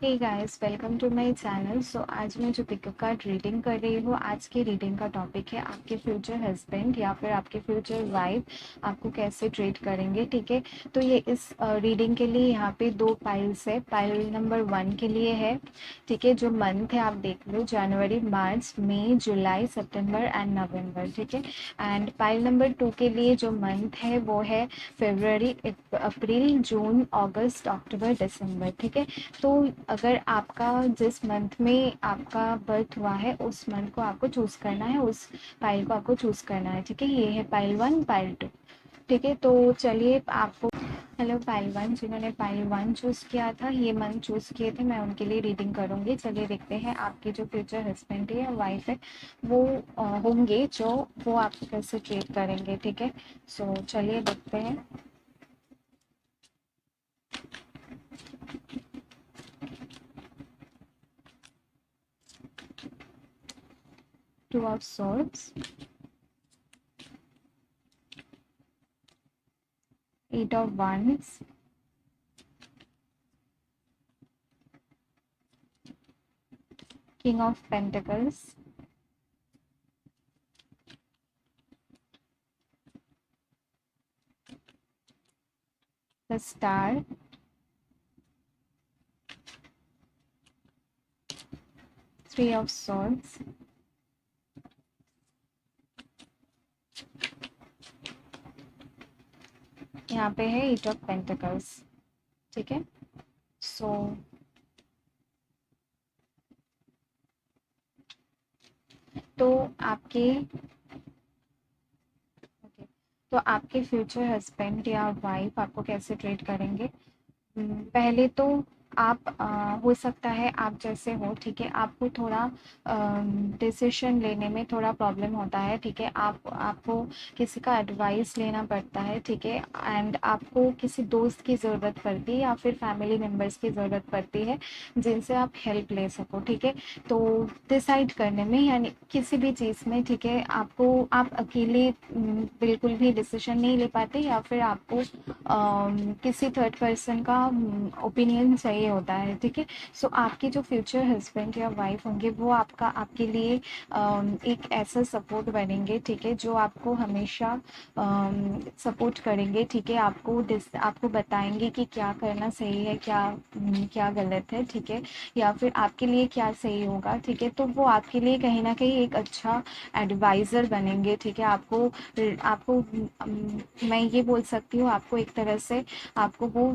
Hey guys, welcome to my channel. So आज मैं जो पिकअप कार्ड रीडिंग कर रही हूँ, आज की रीडिंग का टॉपिक है आपके फ्यूचर हस्बैंड या फिर आपके फ्यूचर वाइफ आपको कैसे ट्रीट करेंगे। ठीक है, तो ये इस रीडिंग के लिए यहाँ पे दो पाइल्स है। पाइल नंबर 1 के लिए है, ठीक है, जो मंथ है आप देख लो, जनवरी, मार्च, मई, जुलाई, सितंबर एंड नवंबर। ठीक है, एंड पाइल नंबर 2 के लिए जो मंथ है वो है फरवरी, अप्रैल, जून, अगस्त, अक्टूबर, दिसंबर। ठीक है, तो अगर आपका जिस मंथ में आपका बर्थ हुआ है उस मंथ को आपको चूज करना है, उस पाइल को आपको चूज करना है। ठीक है, ये है पाइल 1, पाइल 2। ठीक है, तो चलिए आपको, हेलो पाइल 1, जिन्होंने पाइल 1 चूज किया था, ये मंथ चूज किए थे, मैं उनके लिए रीडिंग करूंगी। चलिए देखते हैं आपके जो फ्यूचर हस्बैंड है या वाइफ है वो होंगे जो वो आपको कैसे ट्रीट करेंगे। ठीक है, सो चलिए देखते हैं। Two of swords, eight of wands, king of pentacles, the star, three of swords, यहाँ पे है एट ऑफ पेंटिकल्स। ठीक है, सो तो आपके okay, तो आपके फ्यूचर हस्बैंड या वाइफ आपको कैसे ट्रीट करेंगे। पहले तो आप हो सकता है आप जैसे हो, ठीक है, आपको थोड़ा डिसीजन लेने में थोड़ा प्रॉब्लम होता है। ठीक है, आपको किसी का एडवाइस लेना पड़ता है। ठीक है, एंड आपको किसी दोस्त की ज़रूरत पड़ती है या फिर फैमिली मेम्बर्स की ज़रूरत पड़ती है जिनसे आप हेल्प ले सको। ठीक है, तो डिसाइड करने में यानी किसी भी चीज़ में, ठीक है, आपको आप अकेले बिल्कुल भी डिसीजन नहीं ले पाते या फिर आपको किसी थर्ड पर्सन का ओपिनियन चाहिए होता है। ठीक है, सो आपके जो फ्यूचर हस्बैंड या वाइफ होंगे वो आपका आपके लिए एक ऐसा सपोर्ट बनेंगे, ठीक है, जो आपको हमेशा सपोर्ट करेंगे। ठीक है, आपको बताएंगे कि क्या करना सही है, क्या गलत है। ठीक है, या फिर आपके लिए क्या सही होगा। ठीक है, तो वो आपके लिए कहीं ना कहीं एक अच्छा एडवाइज़र बनेंगे। ठीक है, आपको आपको मैं ये बोल सकती हूँ, आपको एक तरह से आपको वो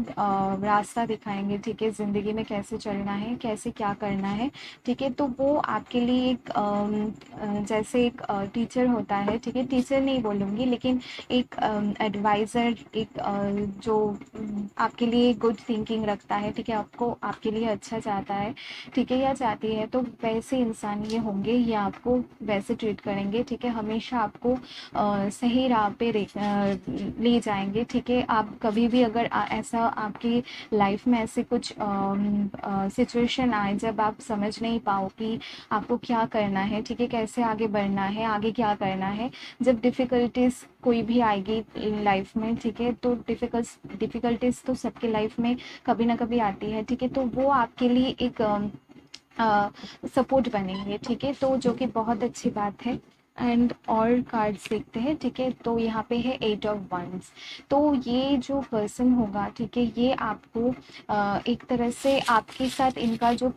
रास्ता दिखाएंगे। ठीक है, ज़िंदगी में कैसे चलना है, कैसे क्या करना है। ठीक है, तो वो आपके लिए एक जैसे एक टीचर होता है। ठीक है, टीचर नहीं बोलूँगी लेकिन एक एडवाइज़र, एक जो आपके लिए गुड थिंकिंग रखता है। ठीक है, आपको आपके लिए अच्छा चाहता है, ठीक है, या चाहती है, तो वैसे इंसान ये होंगे, ये आपको वैसे ट्रीट करेंगे। ठीक है, हमेशा आपको सही राह पे ले जाएंगे। ठीक है, आप कभी भी अगर ऐसा आपकी लाइफ में ऐसे कुछ सिचुएशन आए जब आप समझ नहीं पाओ कि आपको क्या करना है, ठीक है, कैसे आगे बढ़ना है, आगे क्या करना है, जब डिफ़िकल्टीज कोई भी आएगी लाइफ में, ठीक है, तो डिफ़िकल्टीज तो सबके लाइफ में कभी ना कभी आती है। ठीक है, तो वो आपके लिए एक सपोर्ट बनेंगे। ठीक है, तो जो कि बहुत अच्छी बात है। एंड और कार्ड्स देखते हैं। ठीक है, तो यहाँ पे है एट ऑफ वंस। तो ये जो पर्सन होगा, ठीक है, ये आपको एक तरह से आपके साथ इनका जो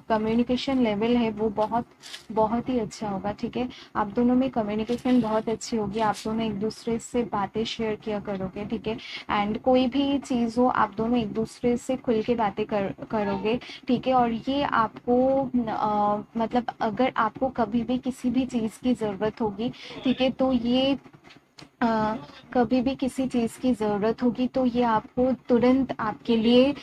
कम्युनिकेशन लेवल है वो बहुत बहुत ही अच्छा होगा। ठीक है, आप दोनों में कम्युनिकेशन बहुत अच्छी होगी, आप दोनों एक दूसरे से बातें शेयर किया करोगे। ठीक है, एंड कोई भी चीज़ हो आप दोनों एक दूसरे से खुल के बातें करोगे। ठीक है, और ये आपको मतलब अगर आपको कभी भी किसी भी चीज़ की ज़रूरत होगी, ठीक है, तो ये अ, कभी भी किसी चीज़ की ज़रूरत होगी तो ये आपको तुरंत आपके लिए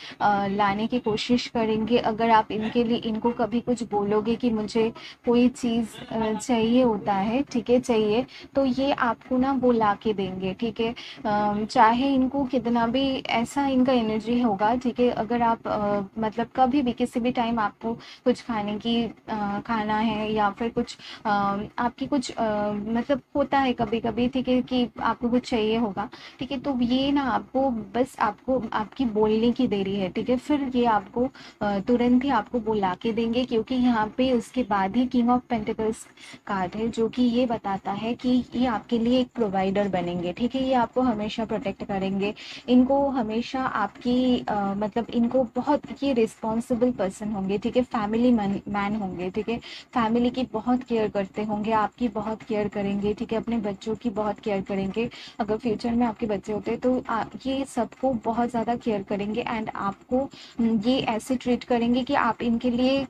लाने की कोशिश करेंगे। अगर आप इनको कभी कुछ बोलोगे कि मुझे कोई चीज़ चाहिए होता है, ठीक है, चाहिए, तो ये आपको ना वो ला के देंगे। ठीक है, चाहे इनको कितना भी ऐसा इनका एनर्जी होगा। ठीक है, अगर आप मतलब कभी भी किसी भी टाइम आपको कुछ खाना है या फिर कुछ आपकी कुछ मतलब होता है कभी कभी, ठीक है, कि आपको कुछ चाहिए होगा, ठीक है, तो ये ना आपको बस आपको आपकी बोलने की देरी है, ठीक है, फिर ये आपको तुरंत ही आपको बुला के देंगे, क्योंकि यहाँ पे उसके बाद ही किंग ऑफ पेंटिकल्स कार्ड है जो कि ये बताता है कि ये आपके लिए एक प्रोवाइडर बनेंगे, ठीक है, ये आपको हमेशा प्रोटेक्ट करेंगे, इनको हमेशा आपकी मतलब इनको बहुत ये रिस्पॉन्सिबल पर्सन होंगे, ठीक है, फैमिली मैन होंगे, ठीक है, फैमिली की बहुत केयर करते होंगे, आपकी बहुत केयर करेंगे, ठीक है, अपने बच्चों की बहुत केयर करेंगे, अगर फ्यूचर में आपके बच्चे होते हैं तो ये सबको बहुत ज़्यादा केयर करेंगे, एंड आपको ये ऐसे ट्रीट करेंगे कि आप इनके लिए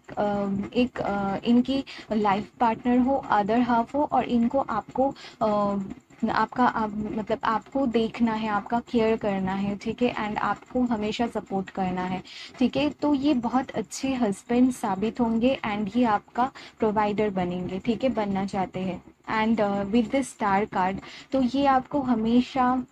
इनकी लाइफ पार्टनर हो, अदर हाफ हो, और इनको आपको आपका मतलब आपको देखना है, आपका केयर करना है, ठीक है, एंड आपको हमेशा सपोर्ट करना है, ठीक है, तो ये बहुत अच्छे हस्बैंड साबित होंगे, एंड ये आपका प्रोवाइडर बनेंगे, ठीक है, बनना चाहते हैं। And with this star card, तो ये आपको हमेशा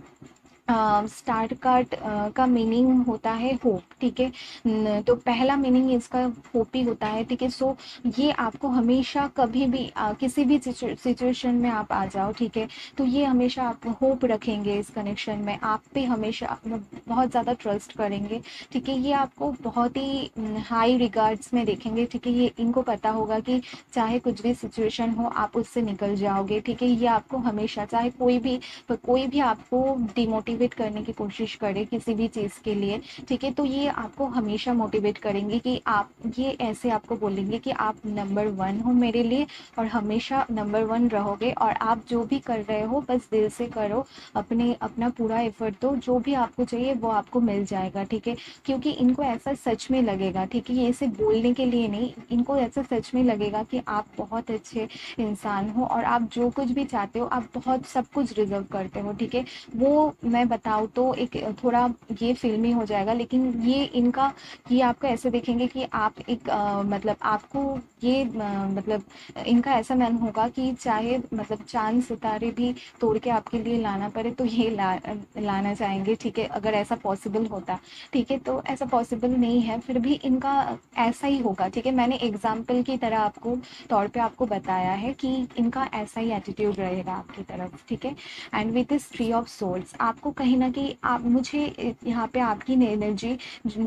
स्टार कार्ड का मीनिंग होता है होप, ठीक है, तो पहला मीनिंग इसका होप ही होता है, ठीक है, सो ये आपको हमेशा कभी भी किसी भी सिचुएशन में आप आ जाओ, ठीक है, तो ये हमेशा आप होप रखेंगे इस कनेक्शन में, आप पे हमेशा बहुत ज़्यादा ट्रस्ट करेंगे, ठीक है, ये आपको बहुत ही हाई रिगार्ड्स में देखेंगे, ठीक है, ये इनको पता होगा कि चाहे कुछ भी सिचुएशन हो आप उससे निकल जाओगे, ठीक है, ये आपको हमेशा चाहे कोई भी आपको डिमोटिवेट करने की कोशिश करे किसी भी चीज़ के लिए, ठीक है, तो ये आपको हमेशा मोटिवेट करेंगे कि आप ये ऐसे आपको बोलेंगे कि आप नंबर वन हो मेरे लिए, और हमेशा नंबर वन रहोगे, और आप जो भी कर रहे हो बस दिल से करो, अपना पूरा एफर्ट दो, जो भी आपको चाहिए वो आपको मिल जाएगा, ठीक है, क्योंकि इनको ऐसा सच में लगेगा, ठीक है, ये इसे बोलने के लिए नहीं, इनको ऐसा सच में लगेगा कि आप बहुत अच्छे इंसान हो, और आप जो कुछ भी चाहते हो आप बहुत सब कुछ रिजर्व करते हो, ठीक है, वो मैं बताऊँ तो एक थोड़ा ये फिल्मी हो जाएगा, लेकिन ये आपको ऐसे देखेंगे कि आप एक मतलब आपको ये मतलब इनका ऐसा मन होगा कि चाहे मतलब चांद सितारे भी तोड़ के आपके लिए लाना पड़े तो ये लाना चाहेंगे, ठीक है, अगर ऐसा पॉसिबल होता, ठीक है, तो ऐसा पॉसिबल नहीं है, फिर भी इनका ऐसा ही होगा, ठीक है, मैंने एग्जाम्पल की तरह आपको तौर पे आपको बताया है कि इनका ऐसा ही एटीट्यूड रहेगा आपकी तरफ, ठीक है, and with this tree of souls आपको कहीं ना कहीं आप मुझे यहाँ पे आपकी एनर्जी,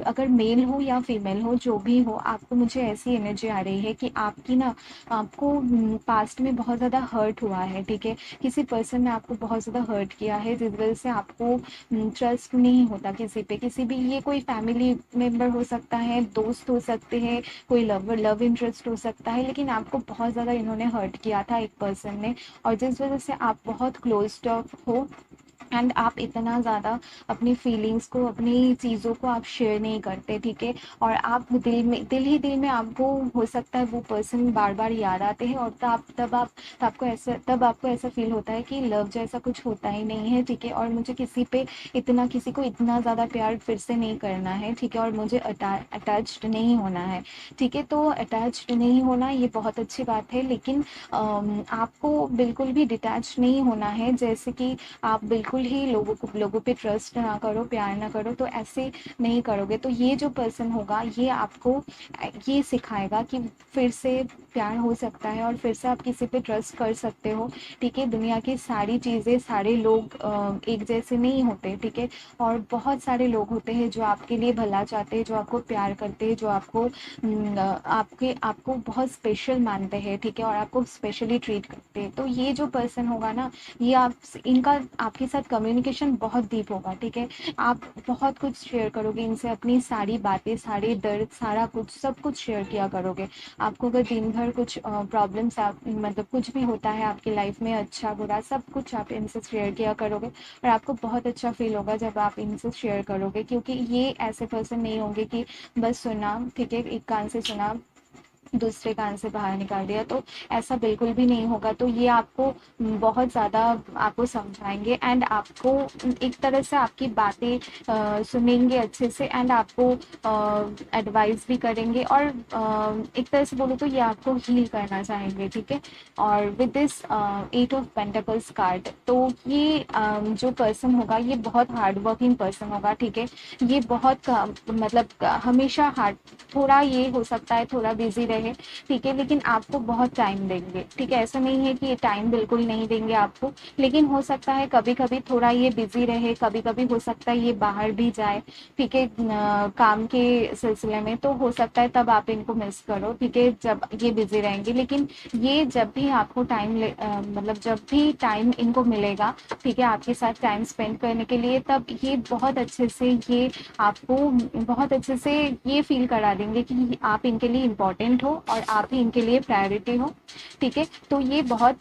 अगर मेल हो या फीमेल हो जो भी हो, आपको मुझे ऐसी एनर्जी आ रही है कि आपकी ना आपको पास्ट में बहुत ज़्यादा हर्ट हुआ है, ठीक है, किसी पर्सन ने आपको बहुत ज़्यादा हर्ट किया है जिस वजह से आपको ट्रस्ट नहीं होता किसी पे, किसी भी, ये कोई फैमिली मेम्बर हो सकता है, दोस्त हो सकते हैं, कोई लव इंटरेस्ट हो सकता है, लेकिन आपको बहुत ज़्यादा इन्होंने हर्ट किया था एक पर्सन ने, और जिस वजह से आप बहुत क्लोज हो, एंड आप इतना ज़्यादा अपनी फीलिंग्स को, अपनी चीज़ों को आप शेयर नहीं करते, ठीक है, और आप दिल में आपको हो सकता है वो पर्सन बार बार याद आते हैं, और तब आपको ऐसा फील होता है कि लव जैसा कुछ होता ही नहीं है, ठीक है, और मुझे किसी को इतना ज़्यादा प्यार फिर से नहीं करना है, ठीक है, और मुझे अटैच्ड नहीं होना है, ठीक है, तो अटैच्ड नहीं होना ये बहुत अच्छी बात है, लेकिन आपको बिल्कुल भी डिटैच नहीं होना है, जैसे कि आप बिल्कुल ही लोगों पे ट्रस्ट ना करो, प्यार ना करो, तो ऐसे नहीं करोगे तो ये जो पर्सन होगा ये आपको ये सिखाएगा कि फिर से प्यार हो सकता है, और फिर से आप किसी पे ट्रस्ट कर सकते हो, ठीक है, दुनिया की सारी चीज़ें, सारे लोग एक जैसे नहीं होते, ठीक है, और बहुत सारे लोग होते हैं जो आपके लिए भला चाहते हैं, जो आपको प्यार करते हैं, जो आपको बहुत स्पेशल मानते हैं, ठीक है, और आपको स्पेशली ट्रीट करते हैं, तो ये जो पर्सन होगा ना, ये इनका आपके साथ कम्युनिकेशन बहुत डीप होगा, ठीक है, आप बहुत कुछ शेयर करोगे इनसे, अपनी सारी बातें, सारे दर्द, सारा कुछ सब कुछ शेयर किया करोगे, आपको अगर दिन भर कुछ प्रॉब्लम्स मतलब कुछ भी होता है आपकी लाइफ में, अच्छा बुरा सब कुछ आप इनसे शेयर किया करोगे, और आपको बहुत अच्छा फील होगा जब आप इनसे शेयर करोगे, क्योंकि ये ऐसे पर्सन नहीं होंगे कि बस सुना, ठीक है, एक कान से सुना दूसरे कान से बाहर निकाल दिया, तो ऐसा बिल्कुल भी नहीं होगा, तो ये आपको बहुत ज़्यादा आपको समझाएंगे, एंड आपको एक तरह से आपकी बातें सुनेंगे अच्छे से, एंड आपको एडवाइस भी करेंगे, और एक तरह से बोलो तो ये आपको हील करना चाहेंगे, ठीक है, और with this 8 of pentacles card, तो ये जो पर्सन होगा ये बहुत हार्ड वर्किंग पर्सन होगा, ठीक है, ये बहुत मतलब हमेशा हार्ड, थोड़ा ये हो सकता है थोड़ा बिजी रहे रहे, ठीक है, लेकिन आपको बहुत टाइम देंगे, ठीक है, ऐसा नहीं है कि ये टाइम बिल्कुल नहीं देंगे आपको, लेकिन हो सकता है कभी कभी थोड़ा ये बिजी रहे, कभी कभी हो सकता है ये बाहर भी जाए, ठीक है, काम के सिलसिले में, तो हो सकता है तब आप इनको मिस करो, ठीक है, जब ये बिजी रहेंगे, लेकिन ये जब भी आपको मतलब जब भी टाइम इनको मिलेगा, ठीक है, आपके साथ टाइम स्पेंड करने के लिए, तब ये बहुत अच्छे से ये आपको बहुत अच्छे से ये फील करा देंगे कि आप इनके लिए इम्पोर्टेंट हो और आप ही इनके लिए प्रायोरिटी हो, ठीक है, तो ये बहुत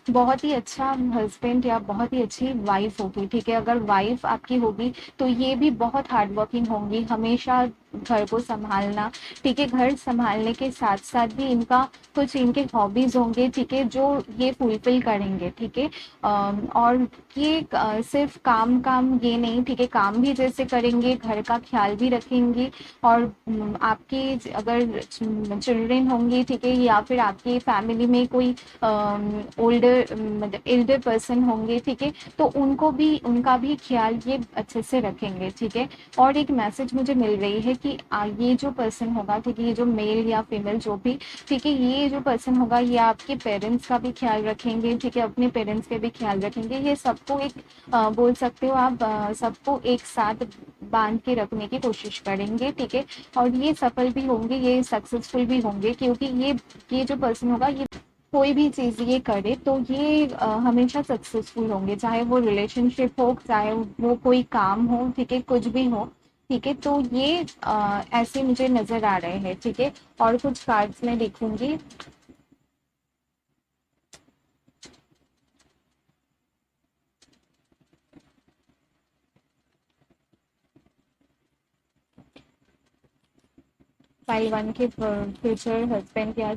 बहुत ही अच्छा हस्बैंड या बहुत ही अच्छी वाइफ होगी, ठीक है, अगर वाइफ आपकी होगी तो ये भी बहुत हार्ड वर्किंग होंगी, हमेशा घर को संभालना, ठीक है, घर संभालने के साथ साथ भी इनका कुछ इनके हॉबीज होंगे, ठीक है, जो ये फुलफिल करेंगे, ठीक है, और ये सिर्फ काम काम ये नहीं, ठीक है, काम भी जैसे करेंगे, घर का ख्याल भी रखेंगे, और आपके अगर चिल्ड्रन होंगे, ठीक है, या फिर आपकी फैमिली में कोई ओल्डर मतलब एल्डर पर्सन होंगे, ठीक है, तो उनको भी उनका भी ख्याल ये अच्छे से रखेंगे, ठीक है, और एक मैसेज मुझे मिल रही है कि ये जो पर्सन होगा, ठीक है, ये जो मेल या फीमेल जो भी, ठीक है, ये जो पर्सन होगा ये आपके पेरेंट्स का भी ख्याल रखेंगे, ठीक है, अपने पेरेंट्स के भी ख्याल रखेंगे, ये सबको एक बोल सकते हो आप, सबको एक साथ बांध के रखने की कोशिश करेंगे, ठीक है, और ये सफल भी होंगे, ये सक्सेसफुल भी होंगे, क्योंकि ये जो पर्सन होगा ये कोई भी चीज़ ये करे तो ये हमेशा सक्सेसफुल होंगे, चाहे वो रिलेशनशिप हो, चाहे वो कोई काम हो, ठीक है, कुछ भी हो, ठीक है, तो ये ऐसे मुझे नजर आ रहे हैं, ठीक है, और कुछ कार्ड्स मैं देखूंगी। फाइल वन के फ्यूचर हस्बैंड या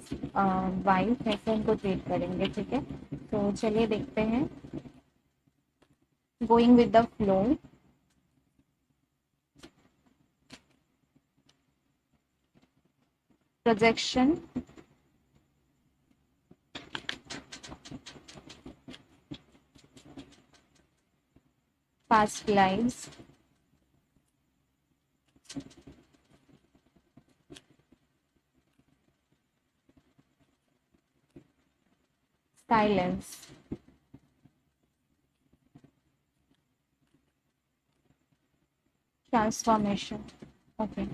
वाइफ ऐसे उनको ट्रीट करेंगे, ठीक है, तो चलिए देखते हैं। Going with the flow, projection, past lives, silence, transformation. Okay,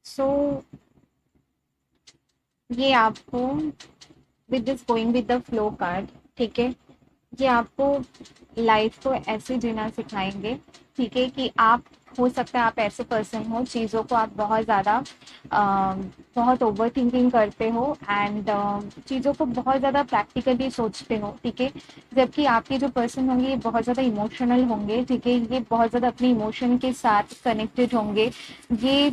so ये आपको with this going with the flow card, ठीक है, ये आपको लाइफ को ऐसे जीना सिखाएंगे, ठीक है, कि आप हो सकता है आप ऐसे पर्सन हो, चीज़ों को आप बहुत ज़्यादा बहुत ओवर थिंकिंग करते हो, एंड चीज़ों को बहुत ज़्यादा प्रैक्टिकली सोचते हो, ठीक है, जबकि आपके जो पर्सन होंगे ये बहुत ज़्यादा इमोशनल होंगे, ठीक है, ये बहुत ज़्यादा अपने इमोशन के साथ कनेक्टेड होंगे, ये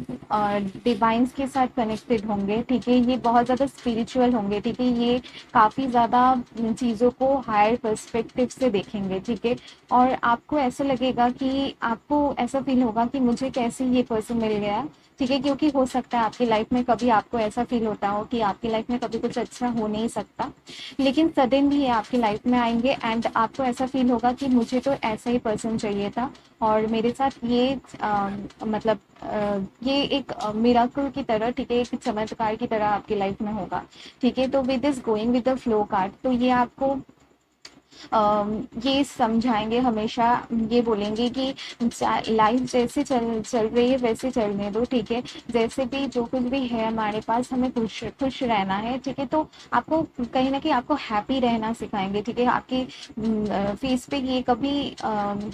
डिवाइंस के साथ कनेक्टेड होंगे, ठीक है, ये बहुत ज़्यादा स्पिरिचुअल होंगे, ठीक है, ये काफ़ी ज़्यादा चीज़ों को हायर पर्सपेक्टिव से देखेंगे, ठीक है, और आपको ऐसा लगेगा कि आपको ऐसा फील होगा कि मुझे कैसे ये पर्सन मिल गया, ठीक है, क्योंकि हो सकता है आपकी लाइफ में कभी आपको ऐसा फील होता हो कि आपकी लाइफ में कभी कुछ अच्छा हो नहीं सकता, लेकिन सडनली ये आपकी लाइफ में आएंगे, एंड आपको ऐसा फील होगा कि मुझे तो ऐसा ही पर्सन चाहिए था, और मेरे साथ ये मतलब ये एक मिराकल की तरह, ठीक है, एक चमत्कार की तरह आपकी लाइफ में होगा, ठीक है, तो with this going with the flow card, तो ये आपको ये समझाएंगे हमेशा, ये बोलेंगे कि लाइफ जैसे चल चल रही है वैसे चलने दो, ठीक है, जैसे भी जो कुछ भी है हमारे पास, हमें खुश खुश रहना है, ठीक है, तो आपको कहीं ना कहीं आपको हैप्पी रहना सिखाएंगे, ठीक है, आपके फेस पे ये कभी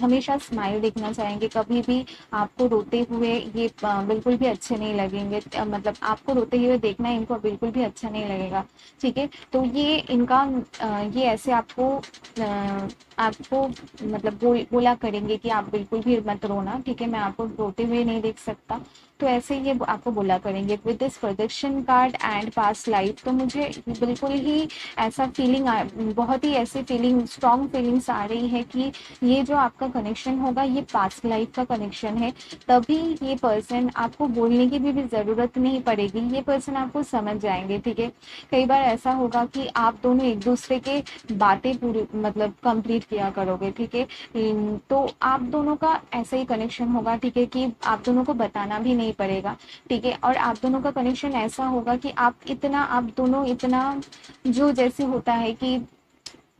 हमेशा स्माइल देखना चाहेंगे, कभी भी आपको रोते हुए ये बिल्कुल भी अच्छे नहीं लगेंगे, मतलब आपको रोते हुए देखना इनको बिल्कुल भी अच्छा नहीं लगेगा, ठीक है, तो ये इनका ये ऐसे आपको मतलब बोला करेंगे कि आप बिल्कुल भी मत रोना, ठीक है, मैं आपको रोते हुए नहीं देख सकता, तो ऐसे ये आपको बोला करेंगे with this projection card and past life, तो मुझे बिल्कुल ही ऐसा फीलिंग बहुत ही ऐसी फीलिंग स्ट्रॉन्ग फीलिंग्स आ रही है कि ये जो आपका कनेक्शन होगा ये पास्ट लाइफ का कनेक्शन है, तभी ये पर्सन आपको बोलने की भी ज़रूरत नहीं पड़ेगी, ये पर्सन आपको समझ जाएंगे, ठीक है, कई बार ऐसा होगा कि आप दोनों एक दूसरे के बातें पूरी मतलब कंप्लीट किया करोगे, ठीक है। तो आप दोनों का ऐसा ही कनेक्शन होगा, ठीक है, कि आप दोनों को बताना भी नहीं पड़ेगा, ठीक है। और आप दोनों का कनेक्शन ऐसा होगा कि आप दोनों इतना, जो जैसे होता है कि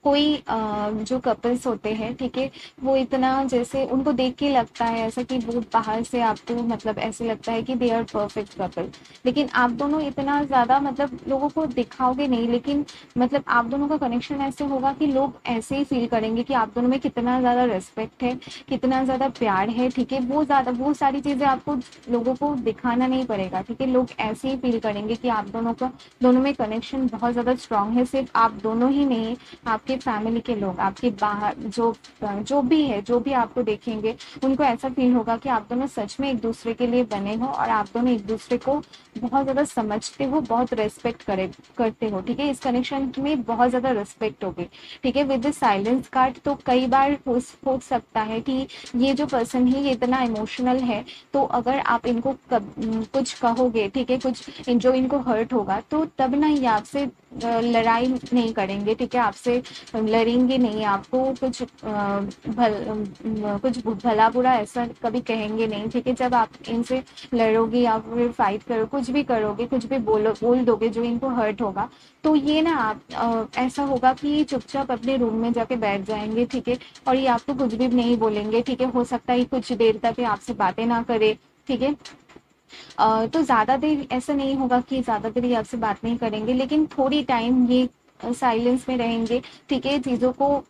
कोई जो कपल्स होते हैं, ठीक है, वो इतना जैसे उनको देख के लगता है ऐसा कि वो बाहर से आपको मतलब ऐसे लगता है कि दे आर परफेक्ट कपल, लेकिन आप दोनों इतना ज़्यादा मतलब लोगों को दिखाओगे नहीं, लेकिन मतलब आप दोनों का कनेक्शन ऐसे होगा कि लोग ऐसे ही फील करेंगे कि आप दोनों में कितना ज़्यादा रिस्पेक्ट है, कितना ज़्यादा प्यार है, ठीक है। वो सारी चीज़ें आपको लोगों को दिखाना नहीं पड़ेगा, ठीक है। लोग ऐसे ही फील करेंगे कि आप दोनों में कनेक्शन बहुत ज़्यादा स्ट्रांग है। सिर्फ आप दोनों ही नहीं, आपके फैमिली के लोग, आपके बाहर जो भी है, जो भी आपको देखेंगे, उनको ऐसा फील होगा कि आप दोनों सच में एक दूसरे के लिए बने हो और आप दोनों एक दूसरे को बहुत ज़्यादा समझते हो, बहुत रेस्पेक्ट करते हो, ठीक है। इस कनेक्शन में बहुत ज़्यादा रेस्पेक्ट होगी, ठीक है। विद द साइलेंस कार्ड तो कई बार हो सकता है कि ये जो पर्सन है ये इतना इमोशनल है, तो अगर आप इनको कुछ कहोगे, ठीक है, कुछ जो इनको हर्ट होगा, तो तब ना ये आपसे लड़ाई नहीं करेंगे, ठीक है, आपसे लड़ेंगे नहीं, आपको कुछ भला बुरा ऐसा कभी कहेंगे नहीं, ठीक है। जब आप इनसे लड़ोगे या फिर फाइट करो, कुछ भी करोगे, कुछ भी बोल दोगे जो इनको हर्ट होगा, तो ये ना आप ऐसा होगा कि ये चुपचाप अपने रूम में जाके बैठ जाएंगे, ठीक है। और ये आपको कुछ भी नहीं बोलेंगे, ठीक है। हो सकता है कुछ देर तक ये आपसे बातें ना करे, ठीक है। तो ज़्यादा देर ऐसा नहीं होगा कि ज़्यादा देर ये आपसे बात नहीं करेंगे, लेकिन थोड़ी टाइम ये साइलेंस में रहेंगे, ठीक है। चीज़ों को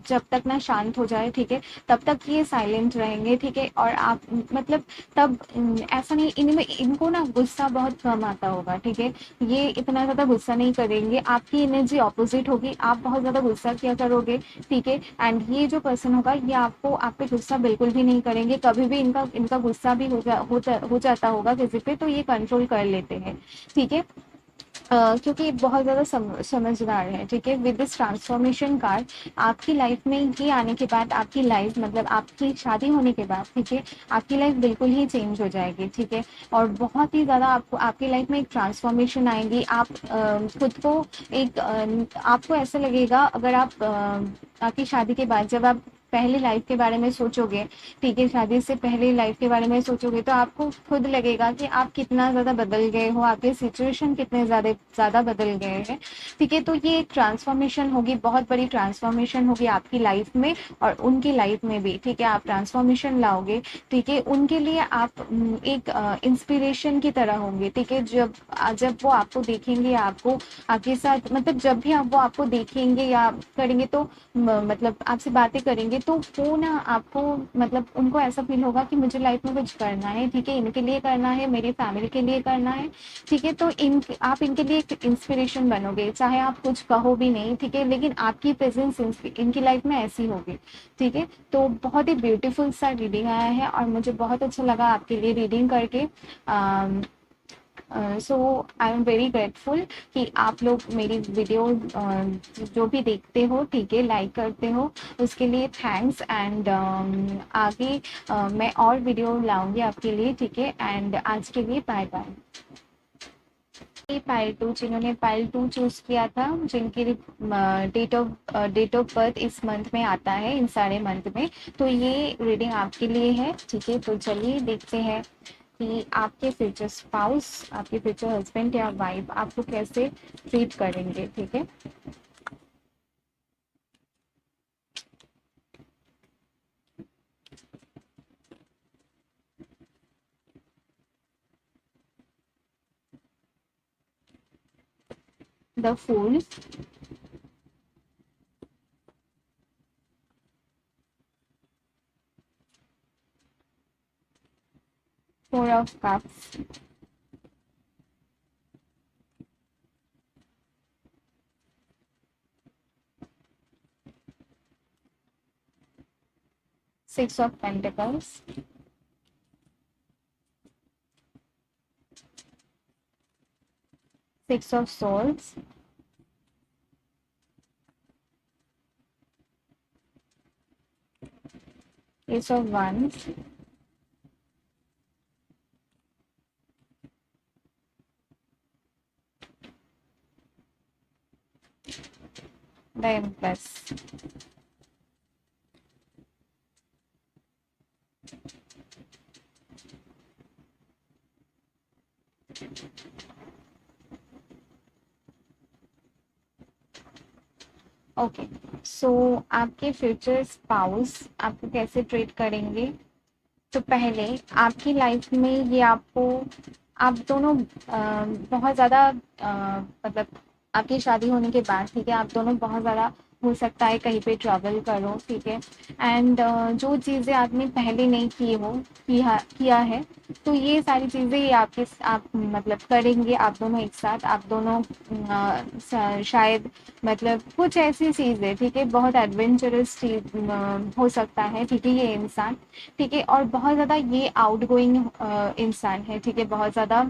जब तक ना शांत हो जाए, ठीक है, तब तक ये साइलेंट रहेंगे, ठीक है। और आप मतलब तब ऐसा नहीं, इनमें इनको ना गुस्सा बहुत कम आता होगा, ठीक है। ये इतना ज़्यादा गुस्सा नहीं करेंगे, आपकी एनर्जी ऑपोजिट होगी, आप बहुत ज़्यादा गुस्सा किया करोगे, ठीक है। एंड ये जो पर्सन होगा ये आपको आप पे गुस्सा बिल्कुल भी नहीं करेंगे, कभी भी इनका इनका गुस्सा भी हो जाता होगा किसी पे, तो ये कंट्रोल कर लेते हैं, ठीक है। क्योंकि बहुत ज़्यादा समझदार है, ठीक है। विद दिस ट्रांसफॉर्मेशन कार्ड आपकी लाइफ में ये आने के बाद आपकी लाइफ मतलब आपकी शादी होने के बाद, ठीक है, आपकी लाइफ बिल्कुल ही चेंज हो जाएगी, ठीक है। और बहुत ही ज़्यादा आपको आपकी लाइफ में एक ट्रांसफॉर्मेशन आएगी। आप खुद को आपको ऐसा लगेगा, अगर आप आपकी शादी के बाद जब आप पहले लाइफ के बारे में सोचोगे, ठीक है, शादी से पहले लाइफ के बारे में सोचोगे, तो आपको खुद लगेगा कि आप कितना ज़्यादा बदल गए हो, आपके सिचुएशन कितने ज़्यादा ज़्यादा बदल गए हैं, ठीक है। तो ये एक ट्रांसफॉर्मेशन होगी, बहुत बड़ी ट्रांसफॉर्मेशन होगी आपकी लाइफ में और उनकी लाइफ में भी, ठीक है। आप ट्रांसफॉर्मेशन लाओगे, ठीक है। उनके लिए आप एक इंस्पिरेशन की तरह होंगे, ठीक है। जब जब वो आपको देखेंगे, आपको आपके साथ मतलब जब भी आप वो आपको देखेंगे या करेंगे, तो मतलब आपसे बातें करेंगे, तो वो ना आपको मतलब उनको ऐसा फील होगा कि मुझे लाइफ में कुछ करना है, ठीक है, इनके लिए करना है, मेरी फैमिली के लिए करना है, ठीक है। तो आप इनके लिए एक इंस्पिरेशन बनोगे, चाहे आप कुछ कहो भी नहीं, ठीक है, लेकिन आपकी प्रेजेंस इनकी लाइफ में ऐसी होगी, ठीक है। तो बहुत ही ब्यूटीफुल सा रीडिंग आया है और मुझे बहुत अच्छा लगा आपके लिए रीडिंग करके। सो आई एम वेरी ग्रेटफुल कि आप लोग मेरी वीडियो जो भी देखते हो, ठीक है, लाइक करते हो, उसके लिए थैंक्स। एंड आगे मैं और वीडियो लाऊंगी आपके लिए, ठीक है। एंड आज के लिए बाय बाय। पाइल टू, जिन्होंने पाइल टू चूज किया था, जिनकी डेट ऑफ बर्थ इस मंथ में आता है, इन सारे मंथ में, तो ये रीडिंग आपके लिए है, ठीक है। तो चलिए देखते हैं कि आपके फ्यूचर स्पाउस, आपके फ्यूचर हस्बैंड या वाइफ आपको कैसे ट्रीट करेंगे, ठीक है। The fool, 4 of cups, 6 of pentacles, 6 of swords, Ace of wands, the Empress. Okay, so आपके फ्यूचर स्पाउस आपको कैसे ट्रीट करेंगे? तो पहले आपकी लाइफ में ये आपको, आप दोनों बहुत ज़्यादा मतलब आपकी शादी होने के बाद, ठीक है, आप दोनों बहुत ज़्यादा हो सकता है कहीं पे ट्रैवल करो, ठीक है। एंड जो चीज़ें आपने पहले नहीं की हो, किया है, तो ये सारी चीज़ें ये आपके आप मतलब करेंगे आप दोनों एक साथ, आप दोनों शायद मतलब कुछ ऐसी चीज़ें, ठीक है, बहुत एडवेंचरस चीज हो सकता है, ठीक है, ये इंसान, ठीक है, और बहुत ज़्यादा ये आउटगोइंग इंसान है, ठीक है, बहुत ज़्यादा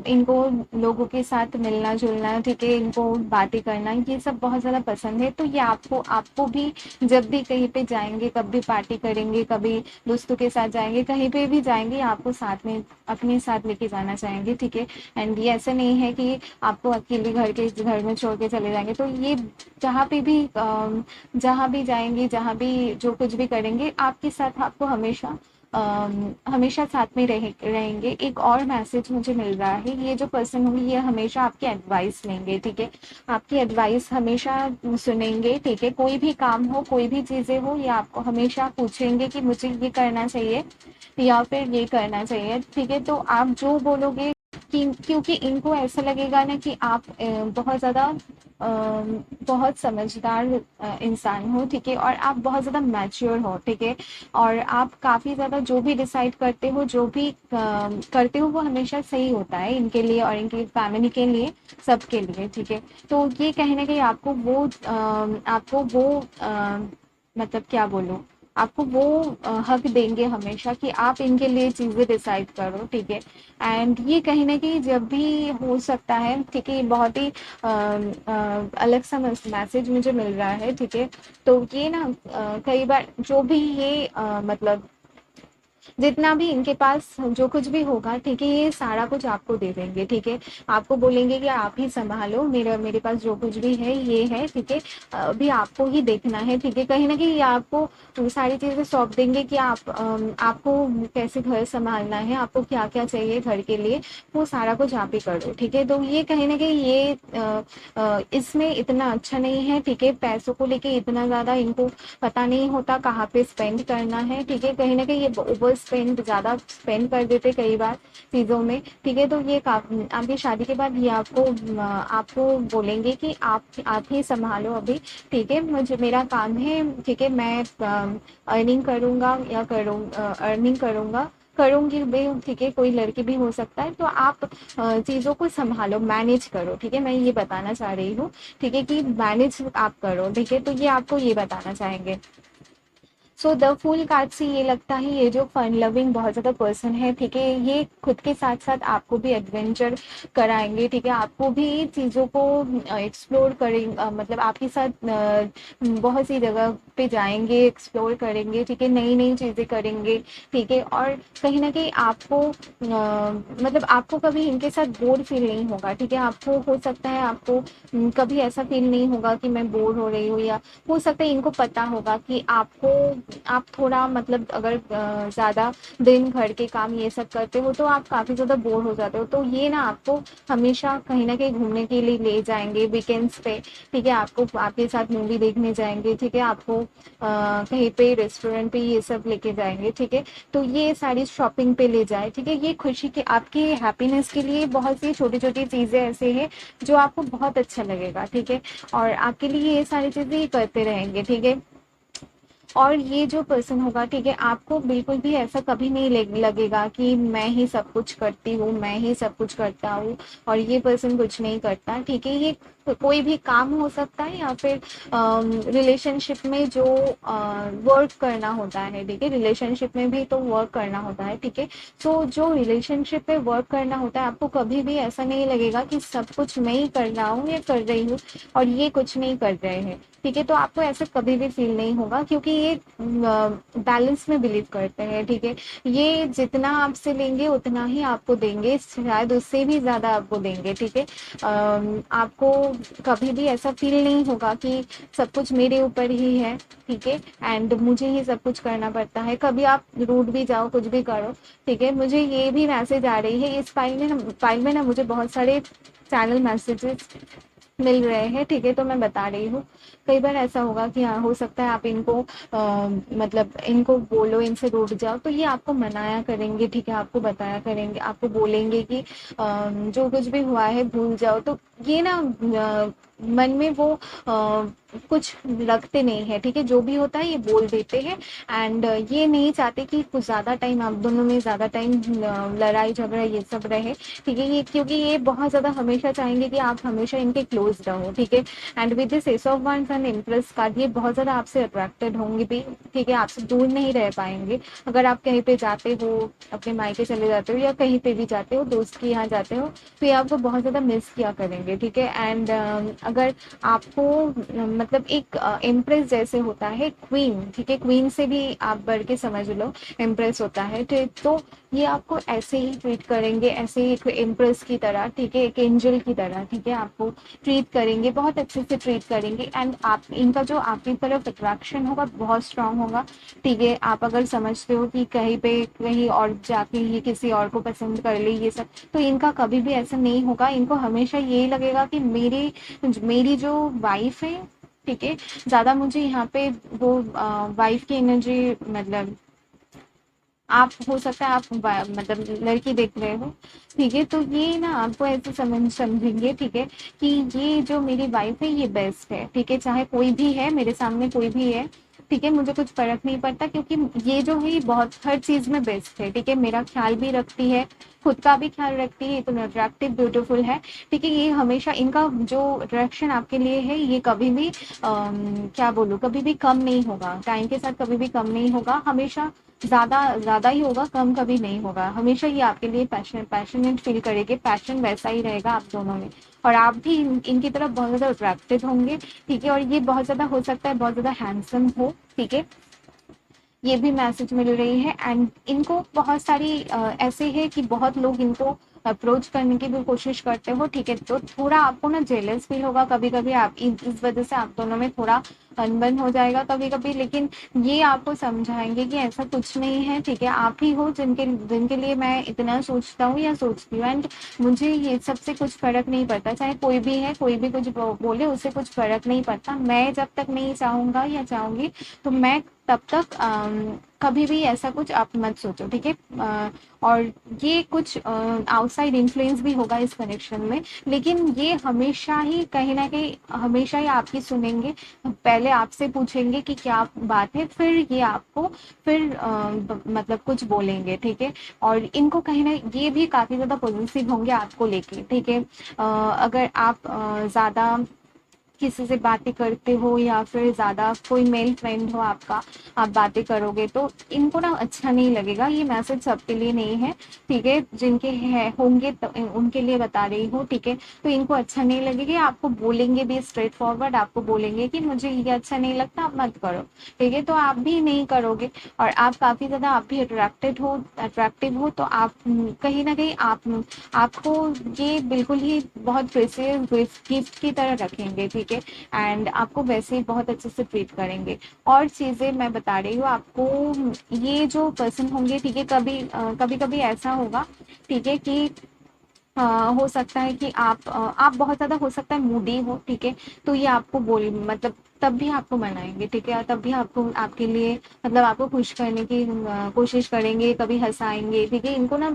इनको लोगों के साथ मिलना जुलना, ठीक है, इनको बातें करना, ये सब बहुत ज़्यादा पसंद है। तो ये आपको आपको भी जब भी कहीं पे जाएंगे, कभी पार्टी करेंगे, कभी दोस्तों के साथ जाएंगे, कहीं पे भी जाएंगे, आपको साथ में अपने साथ लेके जाना चाहेंगे, ठीक है। एंड ये ऐसा नहीं है कि आपको अकेले घर में छोड़ के चले जाएंगे। तो ये जहाँ पे भी जहाँ भी जाएंगे, जहाँ भी जो कुछ भी करेंगे, आपके साथ आपको हमेशा हमेशा साथ में रहेंगे। एक और मैसेज मुझे मिल रहा है, ये जो पर्सन होंगे ये हमेशा आपकी एडवाइस लेंगे, ठीक है, आपकी एडवाइस हमेशा सुनेंगे, ठीक है, कोई भी काम हो, कोई भी चीज़ें हो, ये आपको हमेशा पूछेंगे कि मुझे ये करना चाहिए या फिर ये करना चाहिए, ठीक है। तो आप जो बोलोगे कि क्योंकि इनको ऐसा लगेगा ना कि आप बहुत ज़्यादा बहुत समझदार इंसान हो, ठीक है, और आप बहुत ज़्यादा मैच्योर हो, ठीक है, और आप काफ़ी ज़्यादा जो भी डिसाइड करते हो, जो भी करते हो, वो हमेशा सही होता है इनके लिए और इनकी फैमिली के लिए, सबके लिए, ठीक है। तो ये कहीं न कहीं आपको वो मतलब क्या बोलूँ, आपको वो हक देंगे हमेशा कि आप इनके लिए चीज़ें डिसाइड करो, ठीक है। एंड ये कहीं न कहीं जब भी हो सकता है, ठीक है, ये बहुत ही अलग सा मैसेज मुझे मिल रहा है, ठीक है। तो ये ना कई बार जो भी ये मतलब जितना भी इनके पास जो कुछ भी होगा, ठीक है, ये सारा कुछ आपको दे देंगे, ठीक है। आपको बोलेंगे कि आप ही संभालो, मेरे पास जो कुछ भी है ये है, ठीक है, अभी आपको ही देखना है, ठीक है। कहीं ना कहीं ये आपको सारी चीजें सौंप देंगे कि आपको कैसे घर संभालना है, आपको क्या क्या चाहिए घर के लिए, वो सारा कुछ आप ही कर दो, ठीक है। तो ये कहीं ना कहीं ये इसमें इतना अच्छा नहीं है, ठीक है, पैसों को लेके इतना ज्यादा इनको पता नहीं होता कहाँ पे स्पेंड करना है, ठीक है। कहीं ना कहीं ये ओवर स्पेंड ज़्यादा स्पेंड कर देते कई बार चीज़ों में, ठीक है। तो ये आपकी शादी के बाद ये आपको बोलेंगे कि आप ही संभालो अभी, ठीक है, मुझे मेरा काम है, ठीक है, मैं अर्निंग करूँगा या अर्निंग करूँगी भी, ठीक है, कोई लड़की भी हो सकता है। तो आप चीज़ों को संभालो, मैनेज करो, ठीक है, मैं ये बताना चाह रही हूँ, ठीक है, कि मैनेज आप करो, ठीक है। तो ये आपको ये बताना चाहेंगे। सो द फूल कार्ड से ये लगता है ये जो फन लविंग बहुत ज़्यादा पर्सन है, ठीक है, ये खुद के साथ साथ आपको भी एडवेंचर कराएंगे, ठीक है, आपको भी चीज़ों को एक्सप्लोर करेंगे, मतलब आपके साथ बहुत सी जगह पे जाएंगे, एक्सप्लोर करेंगे, ठीक है, नई नई चीज़ें करेंगे, ठीक है। और कहीं ना कहीं आपको मतलब आपको कभी इनके साथ बोर फील नहीं होगा, ठीक है। आपको हो सकता है आपको कभी ऐसा फील नहीं होगा कि मैं बोर हो रही हूँ, या हो सकता है इनको पता होगा कि आप थोड़ा मतलब अगर ज़्यादा दिन घर के काम ये सब करते हो तो आप काफ़ी ज़्यादा बोर हो जाते हो। तो ये ना आपको हमेशा कहीं ना कहीं घूमने के लिए ले जाएंगे वीकेंड्स पे, ठीक है, आपको आपके साथ मूवी देखने जाएंगे, ठीक है, आपको कहीं पे रेस्टोरेंट पे ये सब लेके जाएंगे, ठीक है। तो ये सारी शॉपिंग पे ले जाए, ठीक है, ये खुशी के आपके हैप्पीनेस के लिए बहुत सी छोटी छोटी चीज़ें ऐसे हैं जो आपको बहुत अच्छा लगेगा, ठीक है, और आपके लिए ये सारी चीज़ें ये करते रहेंगे, ठीक है। और ये जो पर्सन होगा, ठीक है, आपको बिल्कुल भी ऐसा कभी नहीं लगेगा कि मैं ही सब कुछ करती हूँ, मैं ही सब कुछ करता हूँ और ये पर्सन कुछ नहीं करता, ठीक है। ये कोई भी काम हो सकता है या फिर रिलेशनशिप में जो वर्क करना होता है, ठीक है, रिलेशनशिप में भी तो वर्क करना होता है, ठीक है। तो जो रिलेशनशिप में वर्क करना होता है, आपको कभी भी ऐसा नहीं लगेगा कि सब कुछ मैं ही कर रहा हूँ या कर रही हूँ और ये कुछ नहीं कर रहे हैं, ठीक है। तो आपको ऐसे कभी भी फील नहीं होगा क्योंकि ये बैलेंस में बिलीव करते हैं, ठीक है। ये जितना आपसे लेंगे उतना ही आपको देंगे, शायद उससे भी ज़्यादा आपको देंगे, ठीक है। आपको कभी भी ऐसा फील नहीं होगा कि सब कुछ मेरे ऊपर ही है, ठीक है, एंड मुझे ही सब कुछ करना पड़ता है। कभी आप रूठ भी जाओ, कुछ भी करो, ठीक है। मुझे ये भी मैसेज आ रही है इस फाइल में ना मुझे बहुत सारे चैनल मैसेजेस मिल रहे हैं, ठीक है। तो मैं बता रही हूँ, कई बार ऐसा होगा कि हाँ, हो सकता है आप इनको मतलब इनको बोलो, इनसे रूठ जाओ, तो ये आपको मनाया करेंगे, ठीक है, आपको बताया करेंगे, आपको बोलेंगे कि जो कुछ भी हुआ है भूल जाओ। तो ये ना मन में वो कुछ रखते नहीं है, ठीक है, जो भी होता है ये बोल देते हैं। एंड ये नहीं चाहते कि कुछ ज़्यादा टाइम आप दोनों में ज़्यादा टाइम लड़ाई झगड़ा ये सब रहे, ठीक है। ये क्योंकि ये बहुत ज़्यादा हमेशा चाहेंगे कि आप हमेशा इनके क्लोज रहो, ठीक है। And with this S of wands and impress card, ये बहुत ज़्यादा आपसे अट्रैक्टेड होंगे भी, ठीक है, आपसे दूर नहीं रह पाएंगे। अगर आप कहीं पे जाते हो, अपने मायके चले जाते हो या कहीं पे भी जाते हो, दोस्त के यहाँ जाते हो, तो ये आपको बहुत ज़्यादा मिस किया करेंगे, ठीक है। एंड अगर आपको मतलब एक इम्प्रेस जैसे होता है क्वीन, ठीक है, क्वीन से भी आप बढ़ के समझ लो इम्प्रेस होता है, ठीक। तो ये आपको ऐसे ही ट्रीट करेंगे, ऐसे ही एक इम्प्रेस की तरह, ठीक है, एक एंजल की तरह, ठीक है, आपको ट्रीट करेंगे, बहुत अच्छे से ट्रीट करेंगे। एंड आप इनका जो आपकी तरफ अट्रैक्शन होगा बहुत स्ट्रांग होगा, ठीक है। आप अगर समझते हो कि कहीं पे कहीं और जाके ये किसी और को पसंद कर ले ये सब, तो इनका कभी भी ऐसा नहीं होगा। इनको हमेशा यही लगेगा कि मेरी जो वाइफ है, ठीक है, ज़्यादा मुझे यहाँ पे वो वाइफ की एनर्जी, मतलब आप हो सकता है आप मतलब लड़की देख रहे हो, ठीक है, तो ये ना आपको ऐसे समझेंगे, ठीक है, कि ये जो मेरी वाइफ है ये बेस्ट है, ठीक है, चाहे कोई भी है मेरे सामने, कोई भी है, ठीक है, मुझे कुछ फर्क नहीं पड़ता, क्योंकि ये जो है ये बहुत हर चीज में बेस्ट है, ठीक है, मेरा ख्याल भी रखती है, खुद का भी ख्याल रखती है, इतना अट्रैक्टिव ब्यूटीफुल है, ठीक है। ये हमेशा इनका जो अट्रैक्शन आपके लिए है ये कभी भी क्या बोलूँ, कभी भी कम नहीं होगा, टाइम के साथ कभी भी कम नहीं होगा, हमेशा ज़्यादा ज़्यादा ही होगा, कम कभी नहीं होगा। हमेशा ये आपके लिए पैशनेट फील करेंगे, पैशन वैसा ही रहेगा आप दोनों में, और आप भी इनकी तरफ बहुत ज़्यादा अट्रैक्टेड होंगे, ठीक है। और ये बहुत ज़्यादा हो सकता है बहुत ज़्यादा हैंडसम हो, ठीक है, ये भी मैसेज मिल रही है। एंड इनको बहुत सारी ऐसे है कि बहुत लोग इनको अप्रोच करने की भी कोशिश करते हो, ठीक है, तो थोड़ा आपको ना जेलस फील होगा कभी कभी, आप इस वजह से आप दोनों में थोड़ा अनबन हो जाएगा कभी कभी, लेकिन ये आपको समझाएंगे कि ऐसा कुछ नहीं है, ठीक है, आप ही हो जिनके जिनके लिए मैं इतना सोचता हूँ या सोचती हूँ। एंड मुझे ये सबसे कुछ फर्क नहीं पड़ता, चाहे कोई भी है, कोई भी कुछ बोले, उससे कुछ फर्क नहीं पड़ता। मैं जब तक नहीं चाहूंगा या चाहूंगी, तो मैं तब तक कभी भी ऐसा कुछ आप मत सोचो, ठीक है। और ये कुछ आउटसाइड इन्फ्लुएंस भी होगा इस कनेक्शन में, लेकिन ये हमेशा ही कहीं ना कहीं हमेशा ही आपकी सुनेंगे, पहले आपसे पूछेंगे कि क्या बात है, फिर ये आपको फिर मतलब कुछ बोलेंगे, ठीक है। और इनको कहीं ना ये भी काफ़ी ज़्यादा पॉजिटिव होंगे आपको लेके, ठीक है। अगर आप ज़्यादा किसी से बातें करते हो या फिर ज़्यादा कोई मेल फ्रेंड हो आपका, आप बातें करोगे तो इनको ना अच्छा नहीं लगेगा। ये मैसेज सबके लिए नहीं है, ठीक है, जिनके है होंगे तो उनके लिए बता रही हूँ, ठीक है। तो इनको अच्छा नहीं लगेगा, आपको बोलेंगे भी स्ट्रेट फॉरवर्ड, आपको बोलेंगे कि मुझे ये अच्छा नहीं लगता, आप मत करो, ठीक है। तो आप भी नहीं करोगे, और आप काफ़ी ज़्यादा आप भी अट्रैक्टिव हो, तो आप कहीं ना कहीं आपको ये बिल्कुल ही बहुत प्रेशियस गिफ्ट की तरह रखेंगे, ठीक है। एंड आपको वैसे ही बहुत अच्छे से ट्रीट करेंगे। और चीज़ें मैं बता रही हूँ आपको, ये जो पर्सन होंगे, ठीक है, कभी कभी ऐसा होगा, ठीक है, कि हो सकता है कि आप बहुत ज़्यादा हो सकता है मूडी हो, ठीक है, तो ये आपको बोल मतलब तब भी आपको मनाएंगे, ठीक है, तब भी आपको आपके लिए मतलब आपको खुश करने की कोशिश करेंगे, कभी हंसाएंगे, ठीक है। इनको ना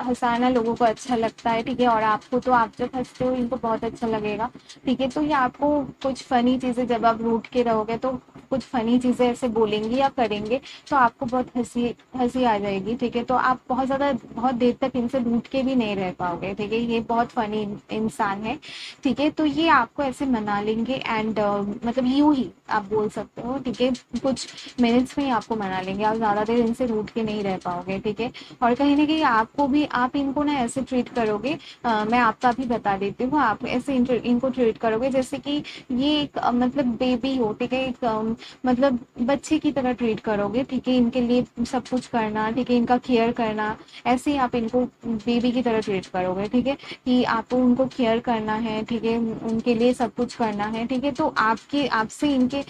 हंसाना लोगों को अच्छा लगता है, ठीक है, और आपको तो आप जब हंसते हो इनको बहुत अच्छा लगेगा, ठीक है। तो ये आपको कुछ फनी चीज़ें जब आप रूठ के रहोगे तो कुछ फनी चीज़ें ऐसे बोलेंगे या करेंगे, तो आपको बहुत हंसी हंसी आ जाएगी, ठीक है। तो आप बहुत देर तक इनसे रूठ के भी नहीं रह पाओगे, ठीक है, ये बहुत फनी इंसान है, ठीक है। तो ये आपको ऐसे मना लेंगे, एंड मतलब यूं ही आप बोल सकते हो, ठीक है, कुछ मिनट्स में ही आपको मना लेंगे, आप ज़्यादा देर इनसे रूठ के नहीं रह पाओगे, ठीक है। और कहीं ना कहीं आपको भी आप इनको ना ऐसे ट्रीट करोगे, मैं आपका भी बता देती हूँ, आप ऐसे इनको ट्रीट करोगे जैसे कि ये एक मतलब बेबी हो, ठीक है, एक मतलब बच्चे की तरह ट्रीट करोगे, ठीक है, इनके लिए सब कुछ करना, ठीक है, इनका केयर करना, ऐसे ही आप इनको बेबी की तरह ट्रीट करोगे, ठीक है, कि आपको उनको केयर करना है, ठीक है, उनके लिए सब कुछ करना है, ठीक है, तो आपके आपसे इनके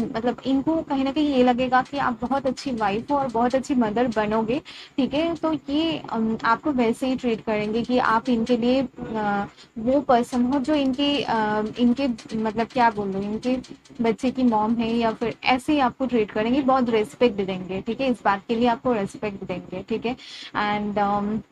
मतलब इनको कहीं ना कहीं ये लगेगा कि आप बहुत अच्छी वाइफ हो और बहुत अच्छी मदर बनोगे, ठीक है, तो ये आपको वैसे ही ट्रीट करेंगे कि आप इनके लिए वो पर्सन हो जो इनके मतलब क्या बोलूँ, इनके बच्चे की मॉम है, या फिर ऐसे ही आपको ट्रीट करेंगे, बहुत रिस्पेक्ट देंगे, ठीक है, इस बात के लिए आपको रिस्पेक्ट देंगे, ठीक है। एंड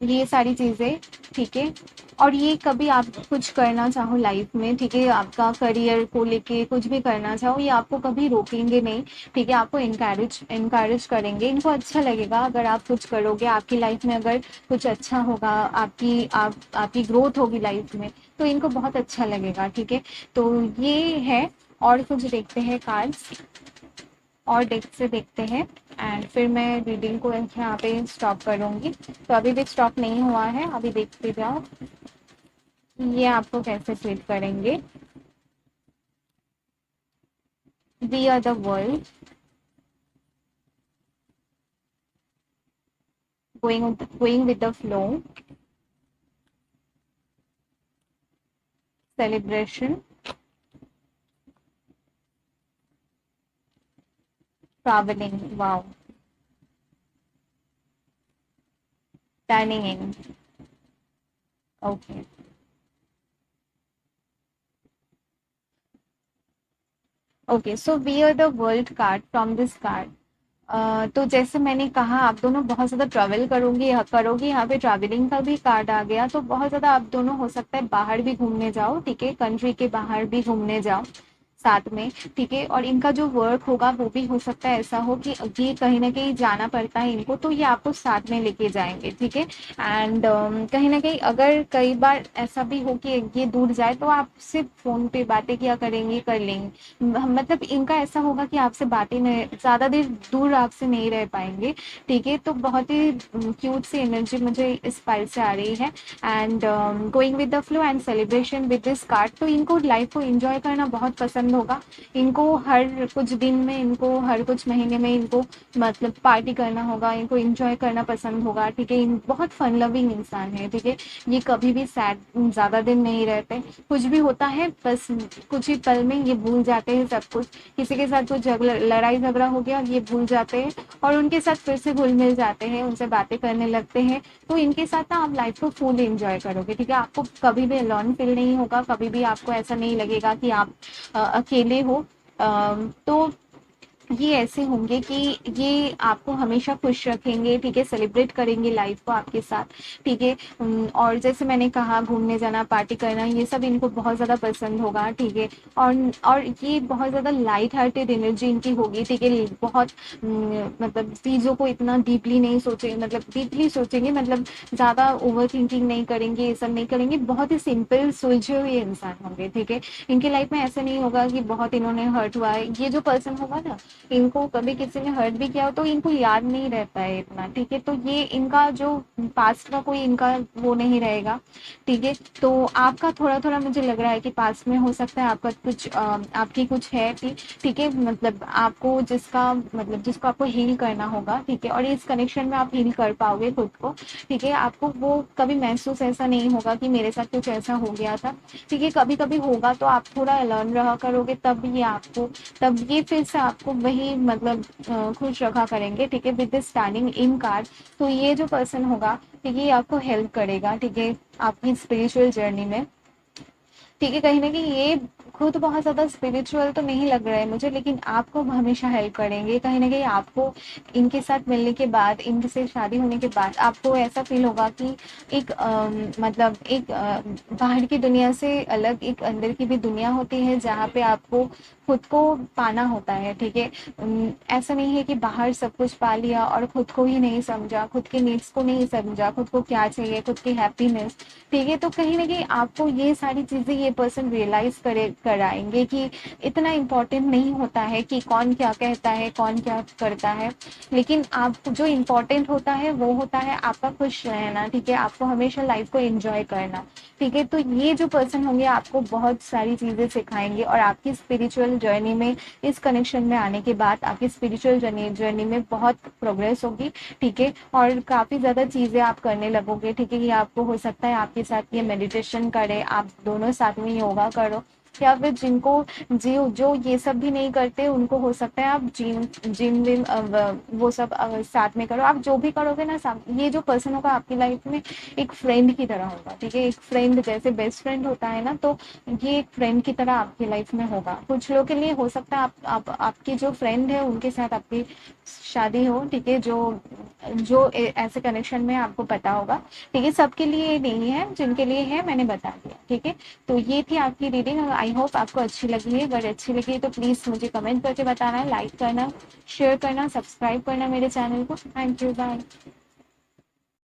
ये सारी चीज़ें, ठीक है। और ये कभी आप कुछ करना चाहो लाइफ में, ठीक है, आपका करियर को लेके कुछ भी करना चाहो, ये आपको कभी रोकेंगे नहीं, ठीक है, आपको इनकरेज करेंगे, इनको अच्छा लगेगा अगर आप कुछ करोगे, आपकी लाइफ में अगर कुछ अच्छा होगा, आपकी ग्रोथ होगी लाइफ में, तो इनको बहुत अच्छा लगेगा, ठीक है। तो ये है। और कुछ देखते हैं कार्ड्स, और डेस्क से देखते हैं, एंड फिर मैं रीडिंग को यहाँ पे स्टॉप करूँगी। तो अभी भी स्टॉप नहीं हुआ है, अभी देखते जाओ कि ये आपको कैसे ट्रीट करेंगे। We are the world, going with the flow, celebration, travelling, wow, turning in, okay. Okay, so we are the world card from this card. तो जैसे मैंने कहा, आप दोनों बहुत ज़्यादा ट्रैवल करोगे, यहाँ पे ट्रैवलिंग का भी कार्ड आ गया, तो बहुत ज़्यादा आप दोनों हो सकता है बाहर भी घूमने जाओ, ठीक है, कंट्री के बाहर भी घूमने जाओ साथ में, ठीक है, और इनका जो वर्क होगा वो भी हो सकता है ऐसा हो कि ये कहीं ना कहीं जाना पड़ता है इनको, तो ये आपको साथ में लेके जाएंगे, ठीक है। एंड कहीं ना कहीं अगर कई बार ऐसा भी हो कि ये दूर जाए, तो आप सिर्फ फोन पे बातें किया करेंगे, कर लेंगे, मतलब इनका ऐसा होगा कि आपसे बातें नहीं, ज़्यादा देर दूर आपसे नहीं रह पाएंगे, ठीक है, तो बहुत ही क्यूट सी एनर्जी मुझे इस फाइल से आ रही है। And going with the flow and celebration with this card, तो इनको लाइफ को एंजॉय करना बहुत पसंद होगा, इनको हर कुछ दिन में, इनको हर कुछ महीने में, इनको मतलब पार्टी करना होगा, इनको एंजॉय करना पसंद होगा, ठीक है, बहुत फन लविंग इंसान है, ठीक है, ये कभी भी सैड ज़्यादा दिन नहीं रहते, कुछ भी होता है बस कुछ ही पल में ये भूल जाते हैं सब कुछ, किसी के साथ कुछ लड़ाई झगड़ा हो गया, ये भूल जाते हैं और उनके साथ फिर से घुल मिल जाते हैं, उनसे बातें करने लगते हैं, तो इनके साथ ना आप लाइफ को फुल एंजॉय करोगे, ठीक है, आपको कभी भी अलॉन फील नहीं होगा, कभी भी आपको ऐसा नहीं लगेगा कि आप अकेले हो। तो ये ऐसे होंगे कि ये आपको हमेशा खुश रखेंगे, ठीक है, सेलिब्रेट करेंगे लाइफ को आपके साथ, ठीक है। और जैसे मैंने कहा, घूमने जाना, पार्टी करना, ये सब इनको बहुत ज़्यादा पसंद होगा, ठीक है। और ये बहुत ज़्यादा लाइट हार्टेड एनर्जी इनकी होगी, ठीक है, बहुत मतलब चीज़ों को इतना डीपली नहीं सोचेंगे, मतलब डीपली सोचेंगे, मतलब ज़्यादा ओवर थिंकिंग नहीं करेंगे, ये सब नहीं करेंगे, बहुत ही सिंपल सुलझे हुए इंसान होंगे, ठीक है। इनके लाइफ में ऐसा नहीं होगा कि बहुत इन्होंने हर्ट हुआ है, ये जो पर्सन होगा ना, इनको कभी किसी ने हर्ट भी किया हो तो इनको याद नहीं रहता है इतना, ठीक है, तो ये इनका जो पास्ट का कोई इनका वो नहीं रहेगा, ठीक है। तो आपका थोड़ा थोड़ा मुझे लग रहा है कि पास्ट में हो सकता है आपका कुछ आपकी कुछ है कि, ठीक है, मतलब आपको जिसका मतलब जिसको आपको हील करना होगा, ठीक है, और इस कनेक्शन में आप हील कर पाओगे खुद को, ठीक है, आपको वो कभी महसूस ऐसा नहीं होगा कि मेरे साथ कुछ ऐसा हो गया था, ठीक है, कभी कभी होगा तो आप थोड़ा अलर्न रहा करोगे, तब ये फिर से आपको वही मतलब खुश रखा करेंगे, ठीक है, with the standing in card. तो ये जो पर्सन होगा, ठीक है, ये आपको हेल्प करेगा, ठीक है, आपकी स्पिरिचुअल जर्नी में, ठीक है, कहीं न कहीं ये खुद बहुत ज़्यादा स्पिरिचुअल तो नहीं लग रहा है मुझे, लेकिन आपको हमेशा हेल्प करेंगे। कहीं न कहीं आपको इनके साथ मिलने के बाद, इनसे शादी होने के बाद आपको ऐसा फ़ील होगा कि एक मतलब एक बाहर की दुनिया से अलग एक अंदर की भी दुनिया होती है, जहाँ पे आपको खुद को पाना होता है, ठीक है। ऐसा नहीं है कि बाहर सब कुछ पा लिया और खुद को ही नहीं समझा, खुद के नीड्स को नहीं समझा, खुद को क्या चाहिए, खुद की हैप्पीनेस, ठीक है, तो कहीं न कहीं आपको ये सारी चीज़ें ये पर्सन रियलाइज़ कराएँगे कि इतना इम्पोर्टेंट नहीं होता है कि कौन क्या कहता है, कौन क्या करता है, लेकिन आप जो इम्पोर्टेंट होता है वो होता है आपका खुश रहना, ठीक है, आपको हमेशा लाइफ़ को एन्जॉय करना, ठीक है। तो ये जो पर्सन होंगे आपको बहुत सारी चीज़ें सिखाएंगे और आपकी स्पिरिचुअल जर्नी में, इस कनेक्शन में आने के बाद आपकी स्पिरिचुअल जर्नी में बहुत प्रोग्रेस होगी। ठीक है, और काफ़ी ज़्यादा चीज़ें आप करने लगोगे। ठीक है, कि आपको हो सकता है आपके साथ ये मेडिटेशन करे, आप दोनों साथ में योगा करो, या फिर जिनको जो ये सब भी नहीं करते उनको हो सकता है आप जिम जिम विम वो सब साथ में करो। आप जो भी करोगे ना, ये जो पर्सन होगा आपकी लाइफ में एक फ्रेंड की तरह होगा। ठीक है, एक फ्रेंड जैसे बेस्ट फ्रेंड होता है ना, तो ये एक फ्रेंड की तरह आपकी लाइफ में होगा। कुछ लोग के लिए हो सकता है आपकी जो फ्रेंड है उनके साथ आपकी शादी हो। ठीक है, जो जो ऐसे कनेक्शन में आपको पता होगा। ठीक है, सबके लिए ये नहीं है, जिनके लिए है मैंने बता दिया। ठीक है, तो ये थी आपकी रीडिंग। आई होप आपको अच्छी लगी है। अगर अच्छी लगी तो प्लीज़ मुझे कमेंट करके बताना, लाइक करना, शेयर करना, सब्सक्राइब करना मेरे चैनल को। Thank you, bye.